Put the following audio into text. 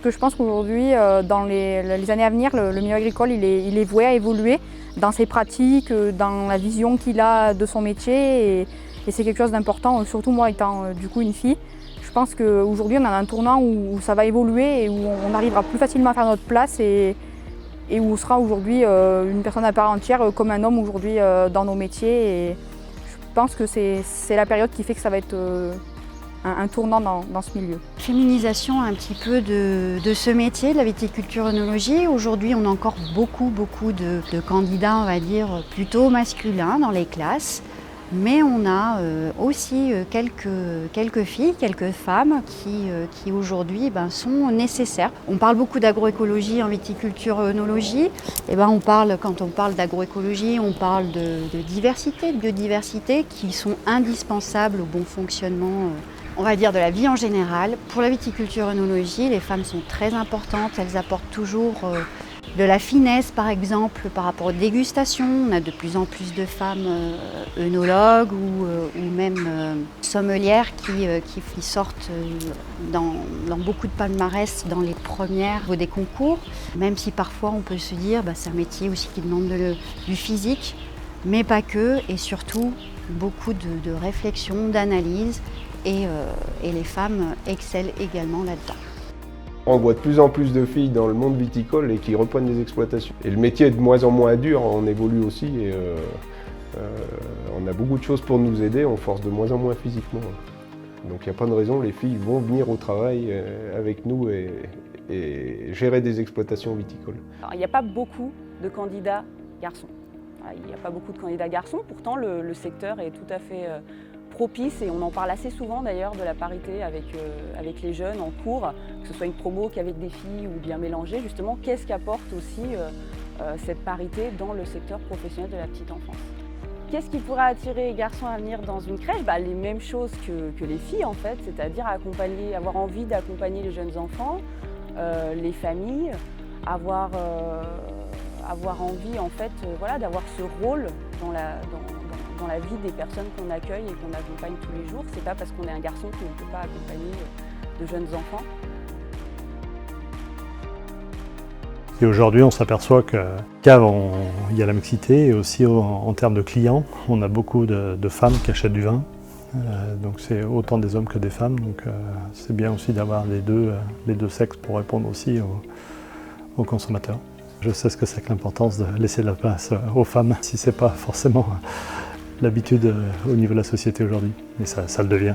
Que je pense qu'aujourd'hui, dans les années à venir, le milieu agricole il est voué à évoluer dans ses pratiques, dans la vision qu'il a de son métier et c'est quelque chose d'important, surtout moi étant du coup une fille. Je pense qu'aujourd'hui on a un tournant où ça va évoluer et où on arrivera plus facilement à faire notre place et où on sera aujourd'hui une personne à part entière comme un homme aujourd'hui dans nos métiers. Et je pense que c'est la période qui fait que ça va être un tournant dans ce milieu. Féminisation un petit peu de ce métier, de la viticulture-œnologie. Aujourd'hui, on a encore beaucoup de candidats, on va dire, plutôt masculins dans les classes. Mais on a aussi quelques filles, quelques femmes qui aujourd'hui sont nécessaires. On parle beaucoup d'agroécologie en viticulture-œnologie. Quand on parle d'agroécologie, on parle de diversité, de biodiversité qui sont indispensables au bon fonctionnement on va dire de la vie en général. Pour la viticulture-œnologie, les femmes sont très importantes. Elles apportent toujours de la finesse, par exemple, par rapport aux dégustations. On a de plus en plus de femmes œnologues ou même sommelières qui sortent dans beaucoup de palmarès dans les premières des concours. Même si parfois on peut se dire c'est un métier aussi qui demande du physique, mais pas que, et surtout beaucoup de réflexion, d'analyse. Et les femmes excellent également là-dedans. On voit de plus en plus de filles dans le monde viticole et qui reprennent des exploitations. Et le métier est de moins en moins dur, on évolue aussi et on a beaucoup de choses pour nous aider, on force de moins en moins physiquement. Donc il n'y a pas de raison, les filles vont venir au travail avec nous et gérer des exploitations viticoles. Alors, il n'y a pas beaucoup de candidats garçons. Il n'y a pas beaucoup de candidats garçons, pourtant le secteur est tout à fait propice et on en parle assez souvent d'ailleurs de la parité avec les jeunes en cours, que ce soit une promo qu'avec des filles ou bien mélangé. Justement, qu'est-ce qu'apporte aussi cette parité dans le secteur professionnel de la petite enfance? Qu'est-ce qui pourra attirer les garçons à venir dans une crèche? Les mêmes choses que les filles en fait, c'est-à-dire avoir envie d'accompagner les jeunes enfants, les familles, avoir envie en fait, d'avoir ce rôle dans la vie des personnes qu'on accueille et qu'on accompagne tous les jours. C'est pas parce qu'on est un garçon qu'on ne peut pas accompagner de jeunes enfants. Et aujourd'hui, on s'aperçoit qu'avant, il y a la mixité et aussi en termes de clients, on a beaucoup de femmes qui achètent du vin. Donc c'est autant des hommes que des femmes. Donc c'est bien aussi d'avoir les deux sexes pour répondre aussi aux consommateurs. Je sais ce que c'est que l'importance de laisser de la place aux femmes, si ce n'est pas forcément l'habitude au niveau de la société aujourd'hui, mais ça le devient.